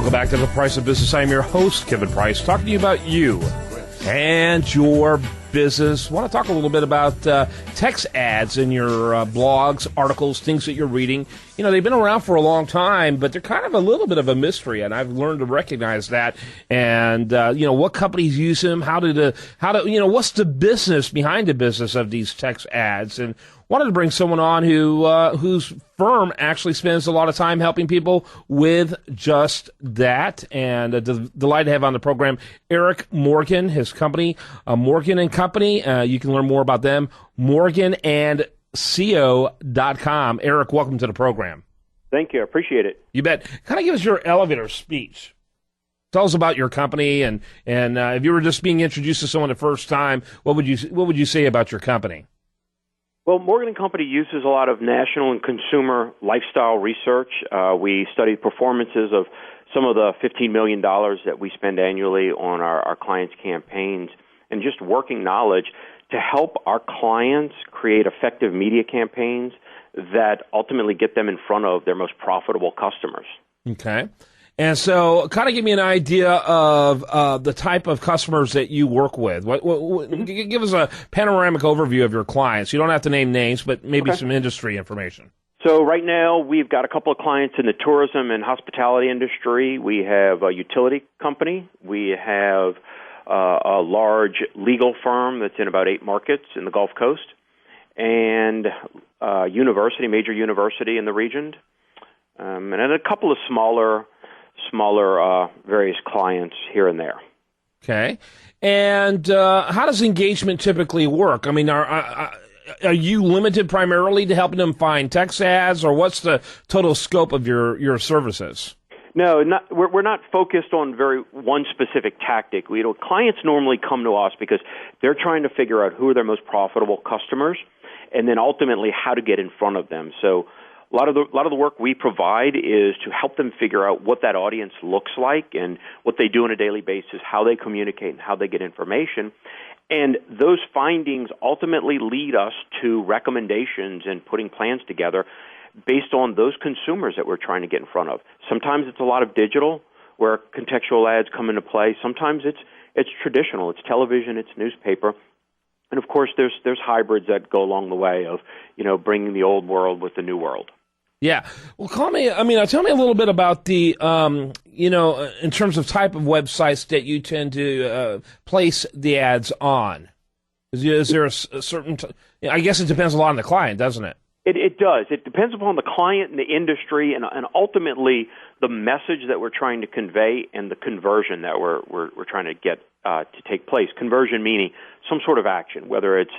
Welcome back to The Price of Business. I'm your host, Kevin Price, talking to you about you and your business. I want to talk a little bit about text ads in your blogs, articles, things that you're reading. You know, they've been around for a long time, but they're kind of a little bit of a mystery, and I've learned to recognize that. And what companies use them, what's the business behind the business of these text ads, and wanted to bring someone on whose firm actually spends a lot of time helping people with just that. And delighted to have on the program Eric Morgan, his company, Morgan and Company. You can learn more about them, morganandco.com. Eric, welcome to the program. Thank you. I appreciate it. You bet. Kind of give us your elevator speech. Tell us about your company, and if you were just being introduced to someone the first time, what would you say about your company? Well, Morgan & Company uses a lot of national and consumer lifestyle research. We study performances of some of the $15 million that we spend annually on our clients' campaigns, and just working knowledge to help our clients create effective media campaigns that ultimately get them in front of their most profitable customers. Okay. And so kind of give me an idea of the type of customers that you work with. Give us a panoramic overview of your clients. You don't have to name names, but maybe some industry information. So right now we've got a couple of clients in the tourism and hospitality industry. We have a utility company. We have a large legal firm that's in about 8 markets in the Gulf Coast, and a major university in the region, and then a couple of smaller various clients here and there. Okay. And how does engagement typically work? I mean, are you limited primarily to helping them find text ads, or what's the total scope of your services? No, we're not focused on one specific tactic. Clients normally come to us because they're trying to figure out who are their most profitable customers, and then ultimately how to get in front of them. So a lot of the work we provide is to help them figure out what that audience looks like and what they do on a daily basis, how they communicate, and how they get information. And those findings ultimately lead us to recommendations and putting plans together based on those consumers that we're trying to get in front of. Sometimes it's a lot of digital, where contextual ads come into play. Sometimes it's traditional, it's television, it's newspaper. And of course, there's hybrids that go along the way of, bringing the old world with the new world. Yeah. Well, tell me a little bit about the, in terms of type of websites that you tend to place the ads on. Is there a certain, I guess it depends a lot on the client, doesn't it? It does. It depends upon the client and the industry, and ultimately the message that we're trying to convey and the conversion that we're trying to get to take place. Conversion meaning some sort of action, whether it's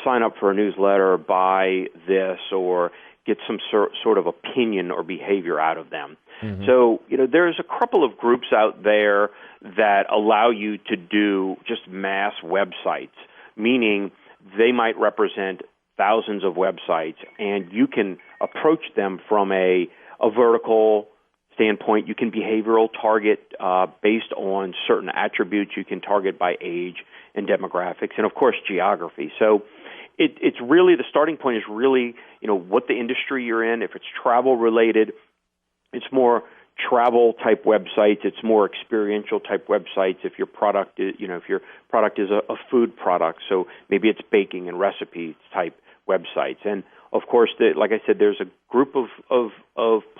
sign up for a newsletter, buy this, or get some sort of opinion or behavior out of them. Mm-hmm. So, there's a couple of groups out there that allow you to do just mass websites, meaning they might represent thousands of websites, and you can approach them from a vertical standpoint. You can behavioral target based on certain attributes. You can target by age and demographics, and of course geography. So it's really, the starting point is really, what the industry you're in. If it's travel related, it's more travel type websites. It's more experiential type websites. If your product is, a food product, so maybe it's baking and recipes type websites. And of course, like I said, there's a group of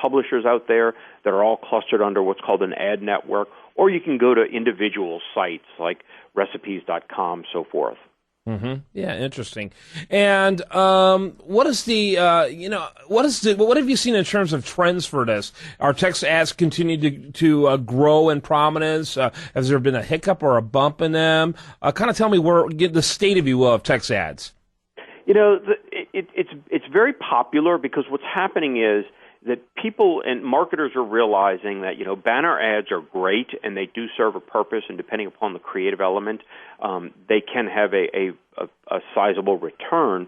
publishers out there that are all clustered under what's called an ad network, or you can go to individual sites like recipes.com, so forth. Mm-hmm. Yeah, interesting. And what have you seen in terms of trends for this? Are text ads continue to grow in prominence? Has there been a hiccup or a bump in them? Kind of tell me get the state, if you will, of text ads. It's very popular because what's happening is that people and marketers are realizing that, banner ads are great and they do serve a purpose, and depending upon the creative element, they can have a sizable return.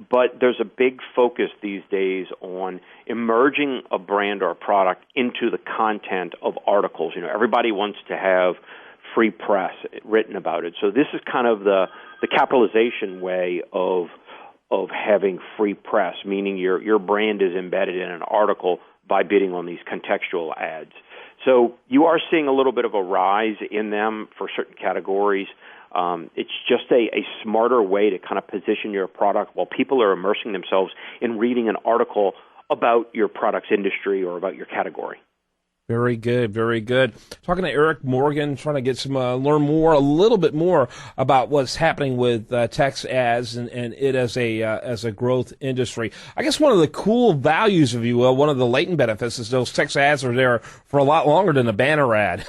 But there's a big focus these days on emerging a brand or a product into the content of articles. Everybody wants to have free press written about it. So this is kind of the capitalization way of having free press, meaning your brand is embedded in an article by bidding on these contextual ads. So you are seeing a little bit of a rise in them for certain categories. It's just a smarter way to kind of position your product while people are immersing themselves in reading an article about your product's industry or about your category. Very good, very good. Talking to Eric Morgan, trying to get some learn more, a little bit more about what's happening with text ads and it as a growth industry. I guess one of the cool values, if you will, one of the latent benefits is those text ads are there for a lot longer than a banner ad.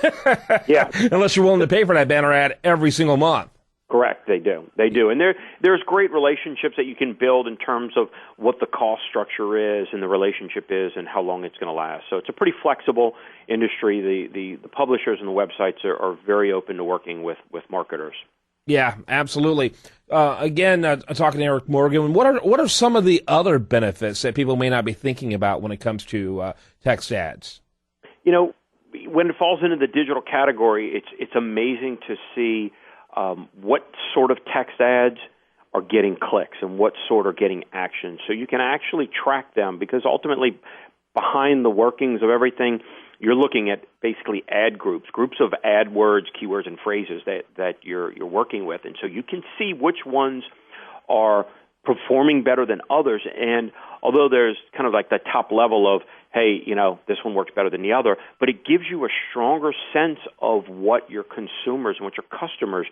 Yeah, unless you're willing to pay for that banner ad every single month. Correct, they do. They do. And there's great relationships that you can build in terms of what the cost structure is and the relationship is and how long it's going to last. So it's a pretty flexible industry. The publishers and the websites are very open to working with marketers. Yeah, absolutely. Again, talking to Eric Morgan, what are some of the other benefits that people may not be thinking about when it comes to text ads? You know, when it falls into the digital category, it's amazing to see what sort of text ads are getting clicks and what sort are getting action. So you can actually track them because ultimately behind the workings of everything, you're looking at basically ad groups of ad words, keywords, and phrases that you're working with. And so you can see which ones are performing better than others. And although there's kind of like the top level of, hey, you know, this one works better than the other, but it gives you a stronger sense of what your consumers and what your customers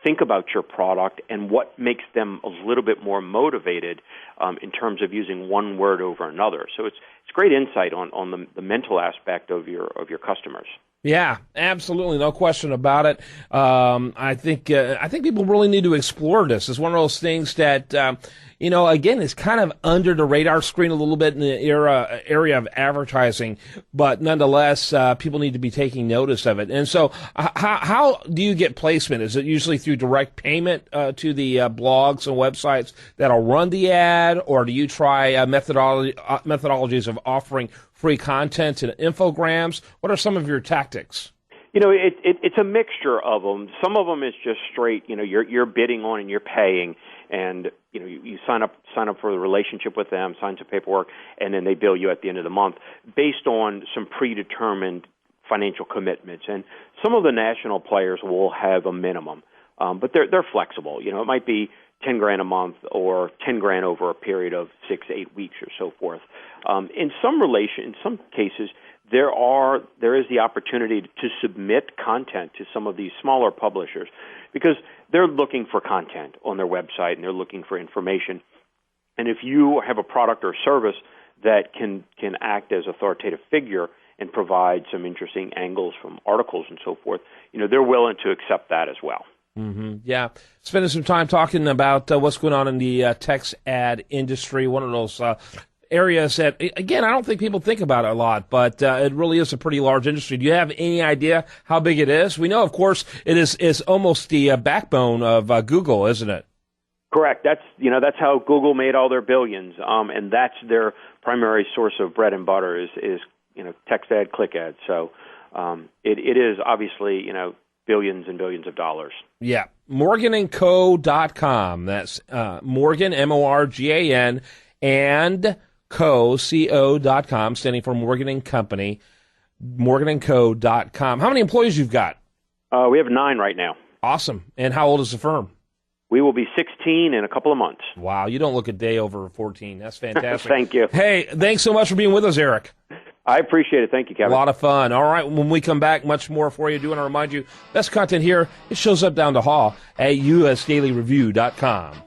think about your product and what makes them a little bit more motivated in terms of using one word over another. So it's great insight on the mental aspect of your customers. Yeah, absolutely, no question about it. I think people really need to explore this. It's one of those things that again, is kind of under the radar screen a little bit in the area of advertising, but nonetheless, people need to be taking notice of it. And so, how do you get placement? Is it usually through direct payment to the blogs and websites that'll run the ad, or do you try methodologies of offering free content and infograms? What are some of your tactics? You know, it's a mixture of them. Some of them is just straight, you're bidding on and you're paying, and you sign up for the relationship with them, sign some paperwork, and then they bill you at the end of the month based on some predetermined financial commitments. And some of the national players will have a minimum, but they're flexible. It might be $10,000 a month or $10,000 over a period of 6 to 8 weeks or so forth. In some cases, there is the opportunity to submit content to some of these smaller publishers because they're looking for content on their website and they're looking for information. And if you have a product or service that can act as authoritative figure and provide some interesting angles from articles and so forth, they're willing to accept that as well. Mm-hmm. Yeah. Spending some time talking about what's going on in the text ad industry, one of those areas that, again, I don't think people think about it a lot, but it really is a pretty large industry. Do you have any idea how big it is? We know, of course, it is almost the backbone of Google, isn't it? Correct. That's how Google made all their billions, and that's their primary source of bread and butter is text ad, click ads. So it is obviously billions and billions of dollars. Yeah. Morganandco.com. That's Morgan, Morgan, and co.com, standing for Morgan and Company, morganandco.com. How many employees you've got? We have 9 right now. Awesome. And how old is the firm? We will be 16 in a couple of months. Wow, you don't look a day over 14. That's fantastic. Thank you. Hey, thanks so much for being with us, Eric. I appreciate it. Thank you, Kevin. A lot of fun. All right, when we come back, much more for you. I do want to remind you, best content here, it shows up down the hall at usdailyreview.com.